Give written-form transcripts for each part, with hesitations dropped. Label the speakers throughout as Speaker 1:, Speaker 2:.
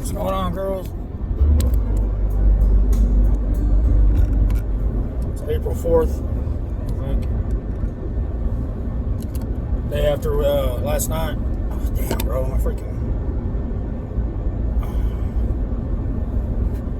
Speaker 1: What's going on, girls? It's April 4th, I think. Day after last night. Oh, damn, bro, my freaking...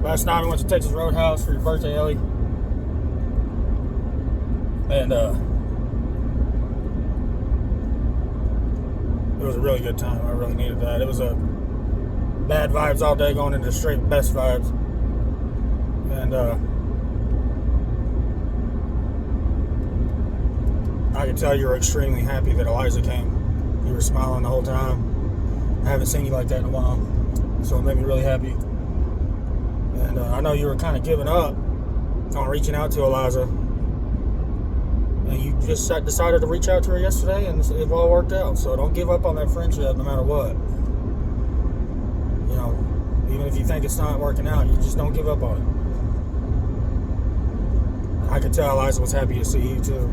Speaker 1: Last night we went to Texas Roadhouse for your birthday, Ellie. And, it was a really good time. I really needed that. It was a bad vibes all day going into straight best vibes. And I could tell you were extremely happy that Eliza came. You were smiling the whole time. I haven't seen you like that in a while. So it made me really happy. And I know you were kind of giving up on reaching out to Eliza. And you just decided to reach out to her yesterday, and it all worked out. So don't give up on that friendship no matter what. You know, even if you think it's not working out, you just don't give up on it. I could tell Eliza was happy to see you too.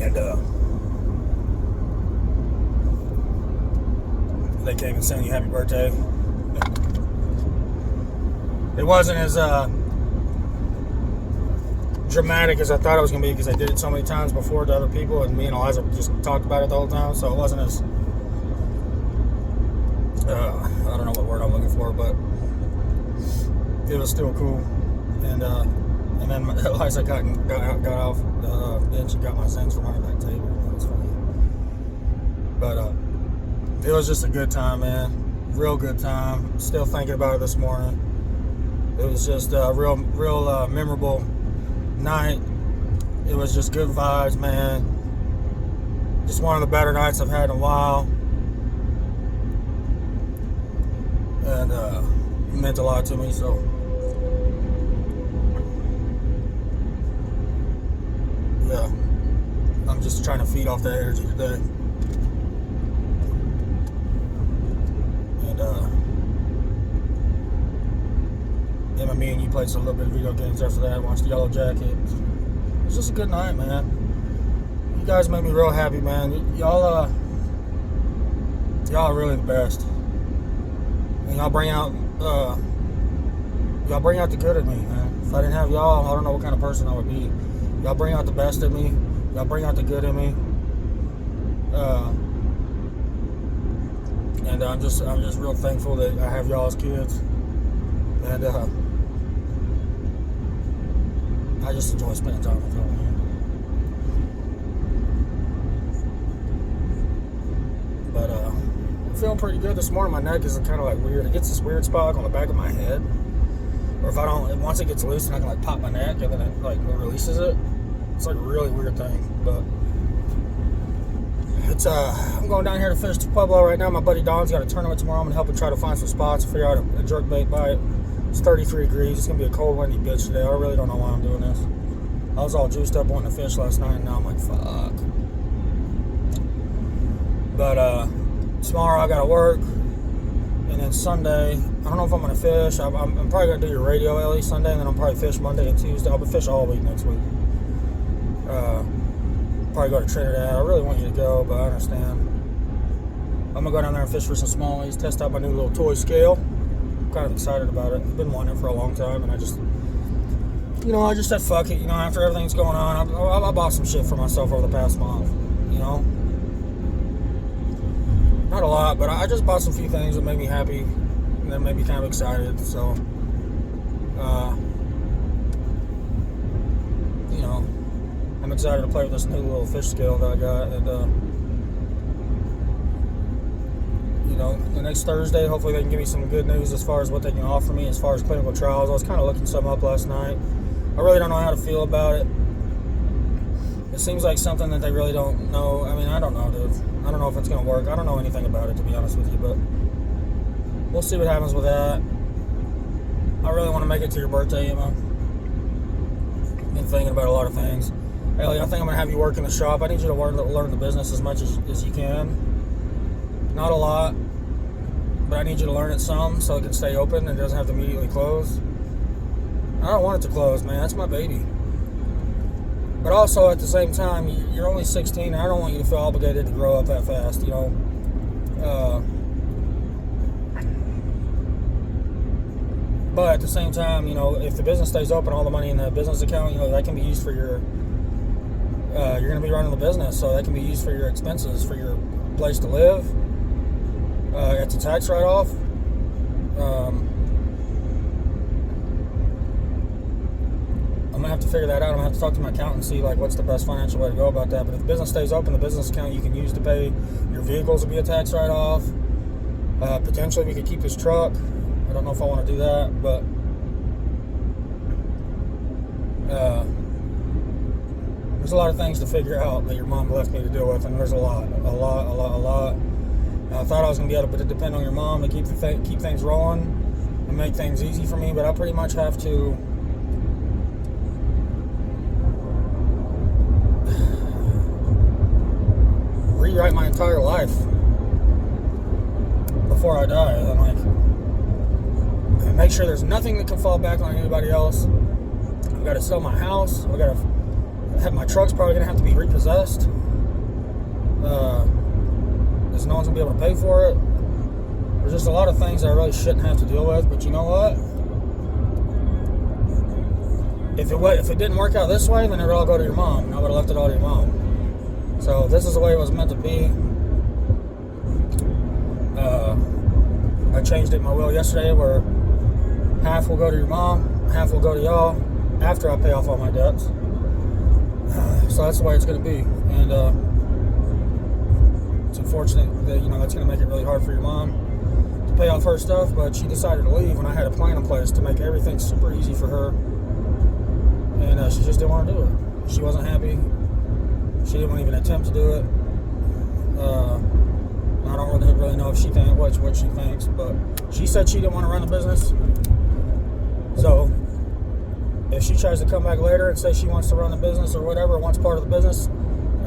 Speaker 1: And they came and sang you happy birthday. It wasn't as dramatic as I thought it was going to be, because I did it so many times before to other people, and me and Eliza just talked about it the whole time, so it wasn't as I don't know what word I'm looking for, but it was still cool. And then Eliza got off the bench and got my things from under that table. That was funny. But it was just a good time, man. Real good time. Still thinking about it this morning. It was just a real memorable night. It was just good vibes, man. Just one of the better nights I've had in a while. And it meant a lot to me, so yeah, I'm just trying to feed off that energy today. And me and you played some little bit of video games after that. Watched the Yellow Jacket. It was just a good night, man. You guys made me real happy, man. Y'all are really the best. And y'all bring out the good in me, man. If I didn't have y'all, I don't know what kind of person I would be. Y'all bring out the best in me. Y'all bring out the good in me. And I'm just real thankful that I have y'all as kids. And I just enjoy spending time with y'all, man. But I'm feeling pretty good this morning. My neck is kind of like weird. It gets this weird spot like on the back of my head. Or if I don't, once it gets loose, and I can like pop my neck, and then it like releases it. It's like a really weird thing. But it's I'm going down here to fish the Pueblo right now. My buddy Don's got a tournament tomorrow. I'm gonna help him try to find some spots, figure out a jerkbait bite. It's 33 degrees. It's gonna be a cold, windy bitch today. I really don't know why I'm doing this. I was all juiced up wanting to fish last night, and now I'm like, fuck. But tomorrow I gotta work, and then Sunday, I don't know if I'm gonna fish. I'm probably gonna do your radio Ellie Sunday, and then I'll probably fish Monday and Tuesday. I'll be fish all week next week. Probably go to Trinidad. I really want you to go, but I understand. I'm gonna go down there and fish for some smallies, test out my new little toy scale. I'm kind of excited about it. I've been wanting it for a long time, and I just said fuck it. After everything's going on, I bought some shit for myself over the past month. Not a lot, but I just bought some few things that made me happy and that made me kind of excited. So, I'm excited to play with this new little fish scale that I got. And, the next Thursday, hopefully they can give me some good news as far as what they can offer me as far as clinical trials. I was kind of looking some up last night. I really don't know how to feel about it. It seems like something that they really don't know. I mean, I don't know, dude. I don't know if it's going to work. I don't know anything about it, to be honest with you, but we'll see what happens with that. I really want to make it to your birthday, Emma. Been thinking about a lot of things. Ellie, I think I'm going to have you work in the shop. I need you to learn the business as much as you can. Not a lot, but I need you to learn it some so it can stay open and it doesn't have to immediately close. I don't want it to close, man. That's my baby. But also, at the same time, you're only 16, and I don't want you to feel obligated to grow up that fast, But at the same time, if the business stays open, all the money in the business account, that can be used for your, you're going to be running the business, so that can be used for your expenses, for your place to live. It's a tax write-off. I'm going to have to figure that out. I'm going to have to talk to my accountant and see what's the best financial way to go about that. But if the business stays open, the business account you can use to pay your vehicles will be a tax write-off. Potentially we could keep this truck. I don't know if I want to do that, but there's a lot of things to figure out that your mom left me to deal with, and there's a lot. I thought I was going to be able to depend on your mom to keep things rolling and make things easy for me, but I pretty much have to rewrite my entire life before I die. And make sure there's nothing that can fall back on anybody else. I've got to sell my house. I've got to have my truck's probably going to have to be repossessed. Because no one's going to be able to pay for it. There's just a lot of things that I really shouldn't have to deal with. But you know what? If it didn't work out this way, then it would all go to your mom. And I would have left it all to your mom. So this is the way it was meant to be. I changed it in my will yesterday where half will go to your mom, half will go to y'all after I pay off all my debts. So that's the way it's going to be. And it's unfortunate that, that's going to make it really hard for your mom to pay off her stuff, but she decided to leave when I had a plan in place to make everything super easy for her. And she just didn't want to do it. She wasn't happy. She didn't even attempt to do it. I don't really know if she thinks what she thinks, but she said she didn't want to run the business. So if she tries to come back later and say she wants to run the business or whatever, wants part of the business,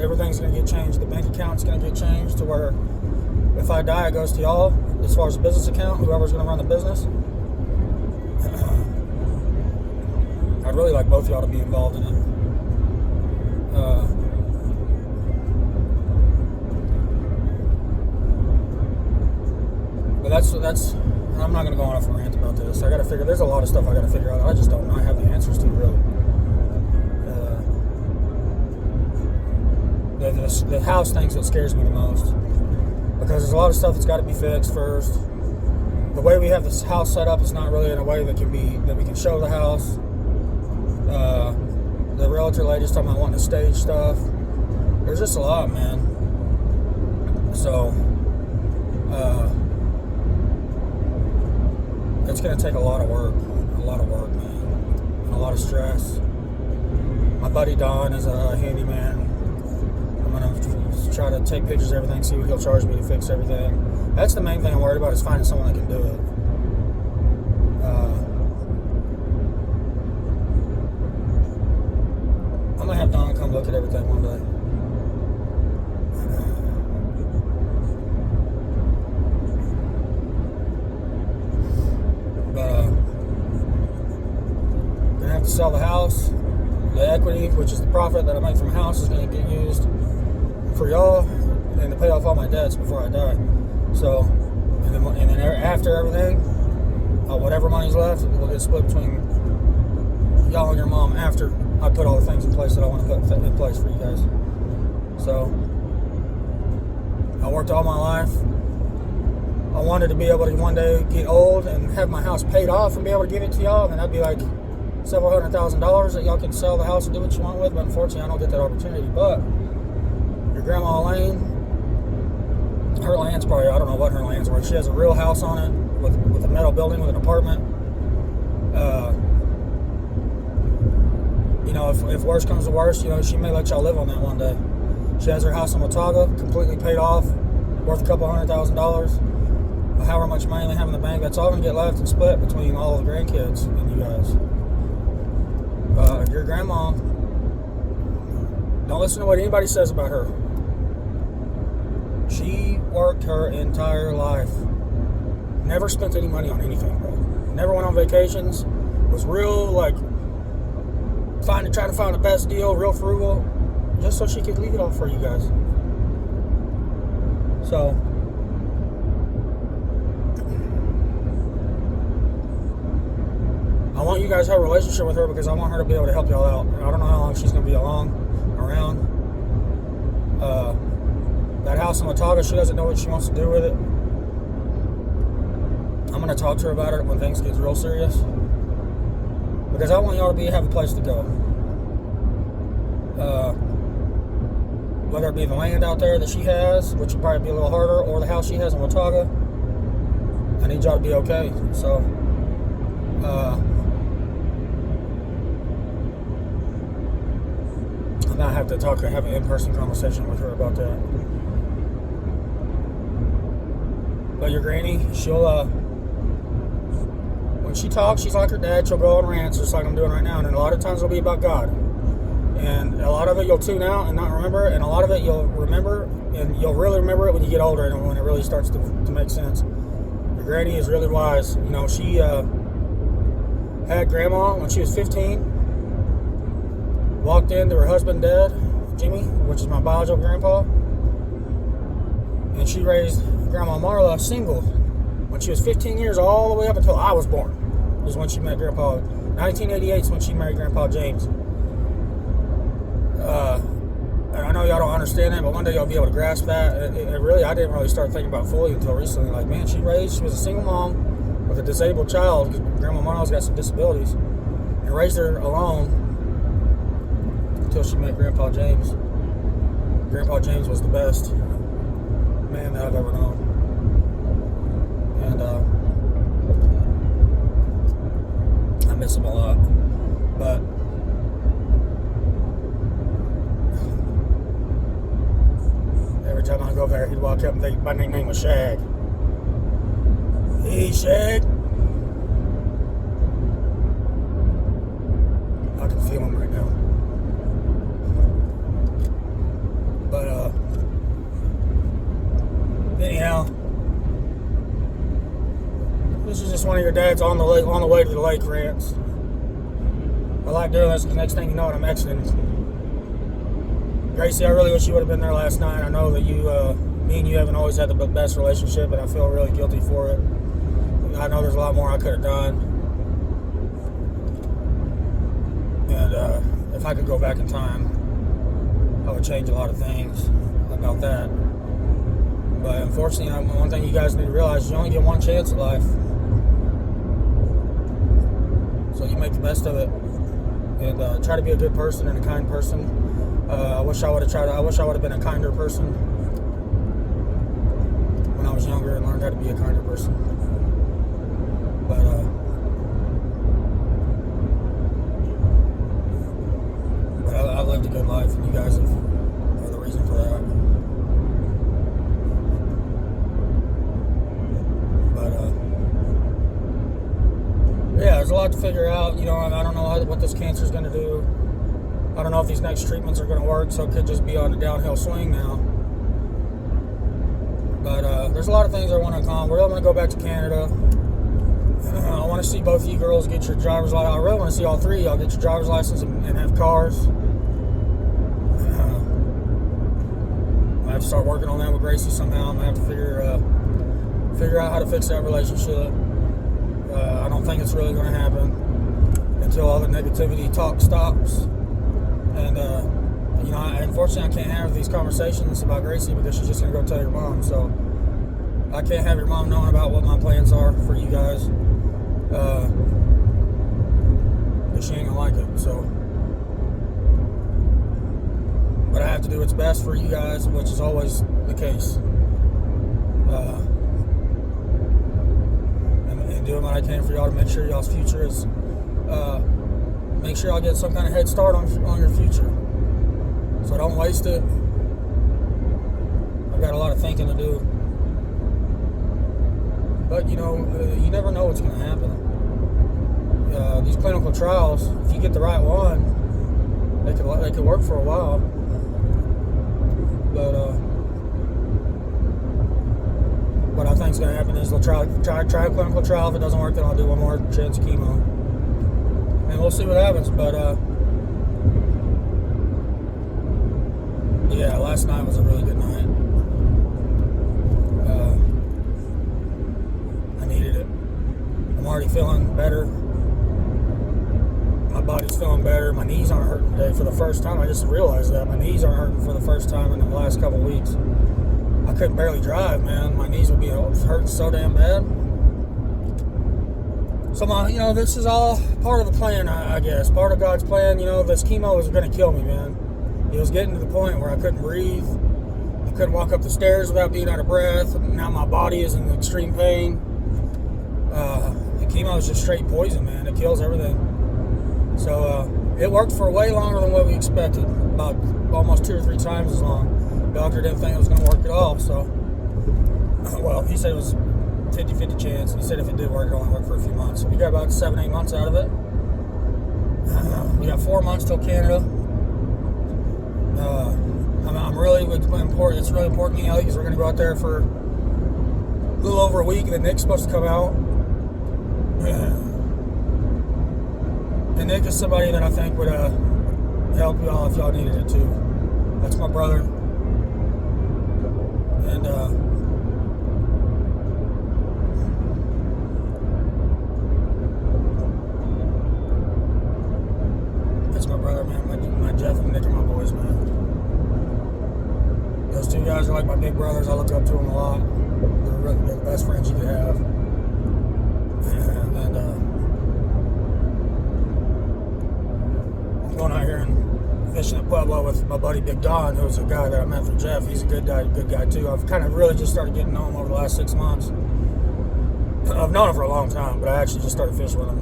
Speaker 1: everything's going to get changed. The bank account's going to get changed to where if I die, it goes to y'all as far as the business account, whoever's going to run the business. I'd really like both of y'all to be involved in it. But that's I'm not going to go on a rant about this. I got to figure, there's a lot of stuff I got to figure out. I just don't know. I have the answers to, really. The house thing's what scares me the most. Because there's a lot of stuff that's got to be fixed first. The way we have this house set up is not really in a way that we can show the house. The realtor lady's talking about wanting to stage stuff. There's just a lot, man. So, it's going to take a lot of work, man, and a lot of stress. My buddy Don is a handyman. I'm going to try to take pictures of everything, see what he'll charge me to fix everything. That's the main thing I'm worried about, is finding someone that can do it. I'm going to have Don come look at everything one day. Gonna have to sell the house. The equity, which is the profit that I make from the house, is going to get used for y'all and to pay off all my debts before I die. So, and then after everything, whatever money's left will get split between y'all and your mom after I put all the things in place that I want to put in place for you guys. So, I worked all my life. I wanted to be able to one day get old and have my house paid off and be able to give it to y'all, and that'd be like several $100,000 that y'all can sell the house and do what you want with. But unfortunately, I don't get that opportunity. But your grandma Elaine, her land's probably, I don't know what her land's worth. She has a real house on it with a metal building with an apartment. If worse comes to worse, she may let y'all live on that one day. She has her house in Watauga, completely paid off, worth a couple $100,000. However much money they have in the bank, that's all going to get left and split between all the grandkids and you guys. Your grandma, don't listen to what anybody says about her. She worked her entire life. Never spent any money on anything, bro. Never went on vacations. Was real, trying to find the best deal, real frugal, just so she could leave it all for you guys. So, I want you guys to have a relationship with her because I want her to be able to help y'all out. I don't know how long she's going to be around. That house in Watauga, she doesn't know what she wants to do with it. I'm going to talk to her about it when things get real serious. Because I want y'all to have a place to go. Whether it be the land out there that she has, which would probably be a little harder, or the house she has in Watauga, I need y'all to be okay. So, I'm going to have to have an in-person conversation with her about that. But your granny, she'll, when she talks, she's like her dad. She'll go on rants just like I'm doing right now. And a lot of times it'll be about God. And a lot of it you'll tune out and not remember. And a lot of it you'll remember. And you'll really remember it when you get older and when it really starts to make sense. Your granny is really wise. You know, she had grandma when she was 15. Walked in to her husband dead, Jimmy, which is my biological grandpa. And she raised Grandma Marla single when she was 15 years, all the way up until I was born, is when she met Grandpa. 1988 is when she married Grandpa James. And I know y'all don't understand that, but one day y'all be able to grasp that. I didn't really start thinking about fully until recently. Like, man, she was a single mom with a disabled child, because Grandma Marla's got some disabilities, and raised her alone until she met Grandpa James. Grandpa James was the best man that I've ever known. And I miss him a lot. But every time I go there, he'd walk up and think my nickname was Shag. Hey, Shag. I can feel him right now. But anyhow, this is just one of your dad's on the way to the lake rants. I like doing this because next thing you know, I'm exiting. Gracie, I really wish you would have been there last night. I know that me and you haven't always had the best relationship, and I feel really guilty for it. I know there's a lot more I could have done. And if I could go back in time, I would change a lot of things about that. But unfortunately, one thing you guys need to realize is you only get one chance at life. So you make the best of it. And try to be a good person and a kind person. I wish I would have been a kinder person when I was younger and learned how to be a kinder person. But I lived a good life, and you guys are the reason for that. But yeah, there's a lot to figure out. You know, I don't know what this cancer is going to do. I don't know if these next treatments are going to work, so it could just be on a downhill swing now. But there's a lot of things I want to accomplish. We're going to go back to Canada. I want to see both of you girls get your driver's license. I really want to see all three of y'all get your driver's license and have cars. I have to start working on that with Gracie somehow. I'm going to have to figure out how to fix that relationship. I don't think it's really going to happen until all the negativity talk stops. And, you know, unfortunately, I can't have these conversations about Gracie because she's just going to go tell your mom. So I can't have your mom knowing about what my plans are for you guys. But she ain't going to like it. So, but I have to do what's best for you guys, which is always the case. And doing what I can for y'all to make sure y'all's future is, make sure y'all get some kind of head start on your future. So don't waste it. I've got a lot of thinking to do. But, you know, you never know what's going to happen. These clinical trials, if you get the right one, they could work for a while. But what I think is going to happen is they'll try a clinical trial. If it doesn't work, then I'll do one more chance of chemo. And we'll see what happens. But, yeah, last night was a really good night. I needed it. I'm already feeling better. feeling better. My knees aren't hurting today for the first time. I just realized that. My knees aren't hurting for the first time in the last couple weeks. I couldn't barely drive, man. My knees would be hurting so damn bad. So, this is all part of the plan, I guess. Part of God's plan. This chemo was going to kill me, man. It was getting to the point where I couldn't breathe. I couldn't walk up the stairs without being out of breath. Now my body is in extreme pain. The chemo is just straight poison, man. It kills everything. So it worked for way longer than what we expected. About almost 2 or 3 times as long. The doctor didn't think it was going to work at all. So, well, he said it was 50-50 chance. He said if it did work, it only worked for a few months. So we got about 7-8 months out of it. We got 4 months till Canada. It's really important to me, because we're going to go out there for a little over a week, and then Nick's supposed to come out. And Nick is somebody that I think would help y'all if y'all needed it too. That's my brother. And that's my brother, man. My Jeff and Nick are my boys, man. Those 2 guys are like my big brothers. I look up to them a lot. They're the best friends you could have. And I'm going out here and fishing at Pueblo with my buddy Big Don, who's a guy that I met through Jeff. He's a good guy too. I've kind of really just started getting to know him over the last 6 months. I've known him for a long time, but I actually just started fishing with him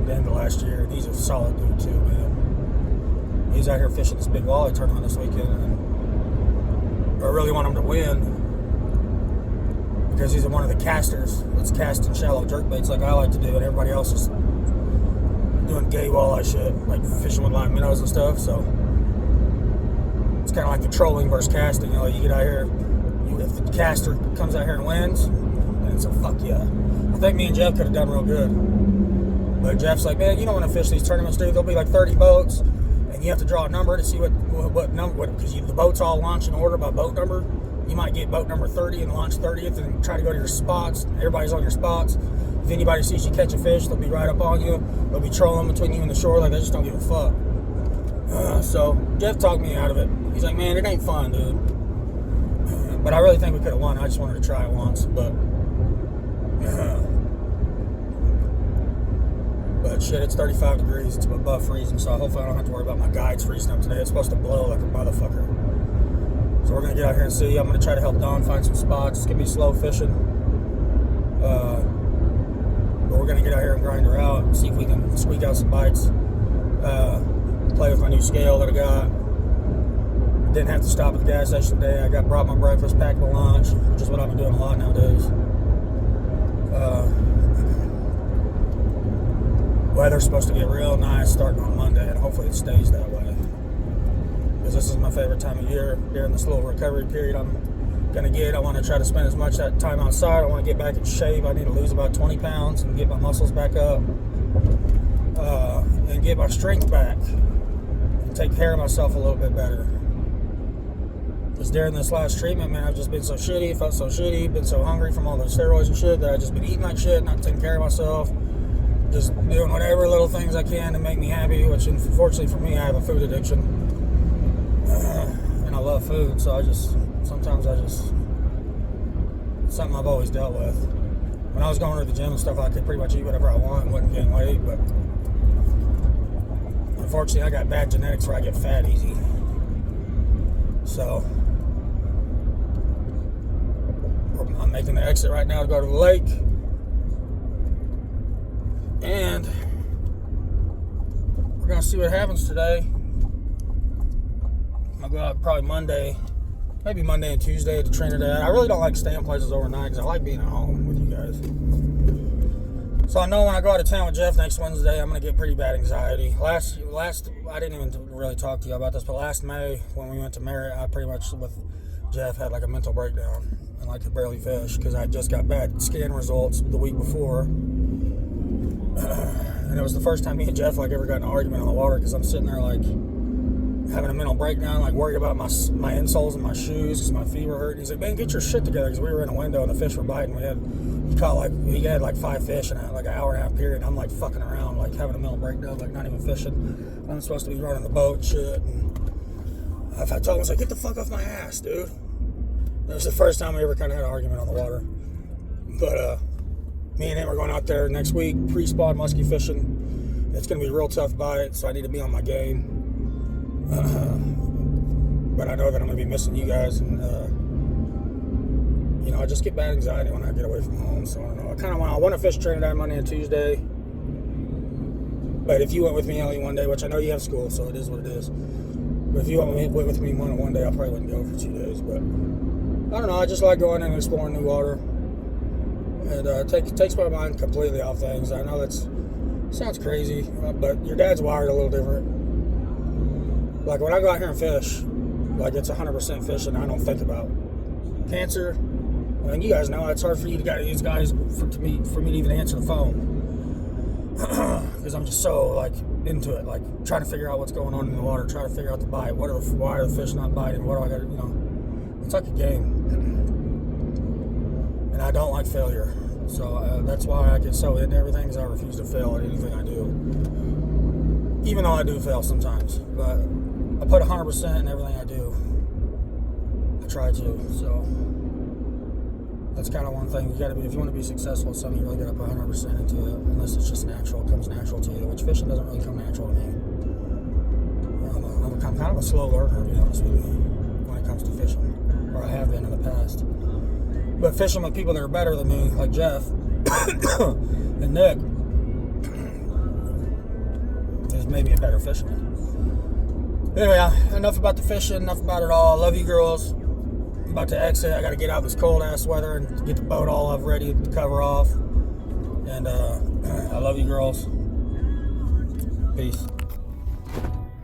Speaker 1: at the end of last year. He's a solid dude too, man. He's out here fishing this big walleye tournament this weekend, and I really want him to win because he's one of the casters that's casting shallow jerkbaits like I like to do, and everybody else is doing gay walleye shit, like fishing with live minnows and stuff. So it's kind of like the trolling versus casting. You get out here, if the caster comes out here and wins, then it's a fuck yeah. I think me and Jeff could have done real good, but Jeff's like, man, you don't want to fish these tournaments, dude. There'll be like 30 boats, and you have to draw a number to see what number, because the boats all launch in order by boat number. You might get boat number 30 and launch 30th and try to go to your spots. Everybody's on your spots. If anybody sees you catch a fish, they'll be right up on you. They'll be trolling between you and the shore. Like, they just don't give a fuck. So Jeff talked me out of it. He's like, man, it ain't fun, dude. But I really think we could have won. I just wanted to try it once. But shit, it's 35 degrees. It's above freezing, so hopefully I don't have to worry about my guides freezing up today. It's supposed to blow like a motherfucker. So we're going to get out here and see. I'm going to try to help Don find some spots. It's going to be slow fishing. But we're going to get out here and grind her out and see if we can squeak out some bites. Play with my new scale that I got. Didn't have to stop at the gas station today. I brought my breakfast, packed my lunch, which is what I've been doing a lot nowadays. Weather's supposed to get real nice starting on Monday, and hopefully it stays that way. Because this is my favorite time of year. During this little recovery period I'm going to get, I want to try to spend as much that time outside. I want to get back in shape. I need to lose about 20 pounds and get my muscles back up. And get my strength back. And take care of myself a little bit better. Because during this last treatment, man, I've just been so shitty, felt so shitty, been so hungry from all those steroids and shit that I've just been eating like shit, not taking care of myself. Just doing whatever little things I can to make me happy, which unfortunately for me, I have a food addiction. And I love food, so sometimes it's something I've always dealt with. When I was going to the gym and stuff, I could pretty much eat whatever I want and wouldn't gain weight, but unfortunately I got bad genetics where I get fat easy. So I'm making the exit right now to go to the lake. And we're going to see what happens today. I'll go out probably Monday, maybe Monday and Tuesday to Trinidad. I really don't like staying places overnight because I like being at home with you guys. So I know when I go out of town with Jeff next Wednesday, I'm going to get pretty bad anxiety. Last, I didn't even really talk to you about this, but last May when we went to Merritt, I pretty much with Jeff had like a mental breakdown and like could barely fish because I just got bad scan results the week before. And it was the first time me and Jeff like ever got in an argument on the water because I'm sitting there like, having a mental breakdown, like worried about my insoles and my shoes because my feet were hurting. He's like, man, get your shit together, because we were in a window and the fish were biting. He had like 5 fish in like an hour and a half period. I'm like fucking around, like having a mental breakdown, like not even fishing. I'm supposed to be running the boat and shit. And I told him, I was like, get the fuck off my ass, dude. That was the first time we ever kind of had an argument on the water. But me and him are going out there next week, pre-spawn muskie fishing. It's going to be a real tough bite, so I need to be on my game. But I know that I'm going to be missing you guys, and I just get bad anxiety when I get away from home. So I don't know. I want to fish Trinidad Monday and Tuesday. But if you went with me only one day, which I know you have school, so it is what it is. But if you went with me one day, I probably wouldn't go for 2 days. But I don't know. I just like going and exploring new water. It takes my mind completely off things. I know that sounds crazy, but your dad's wired a little different. Like when I go out here and fish, like it's 100% fishing. I don't think about cancer. I mean, you guys know it's hard for you guys for me to even answer the phone because I'm just so like into it, like trying to figure out what's going on in the water, trying to figure out the bite. Why are the fish not biting? What do I got to, it's like a game. And I don't like failure. So that's why I get so into everything, because I refuse to fail at anything I do. Even though I do fail sometimes. But I put 100% in everything I do. I try to. So that's kind of one thing. You got to be, if you want to be successful at something, you really got to put 100% into it. Unless it's just natural. It comes natural to you. Which fishing doesn't really come natural to me. I'm kind of a slow learner, to be honest with you, when it comes to fishing. Or I have been in the past. But fishing with people that are better than me, like Jeff and Nick, is maybe a better fisherman. Anyway, enough about the fishing, enough about it all. I love you girls. I'm about to exit. I got to get out of this cold-ass weather and get the boat all up ready to cover off. And I love you girls. Peace.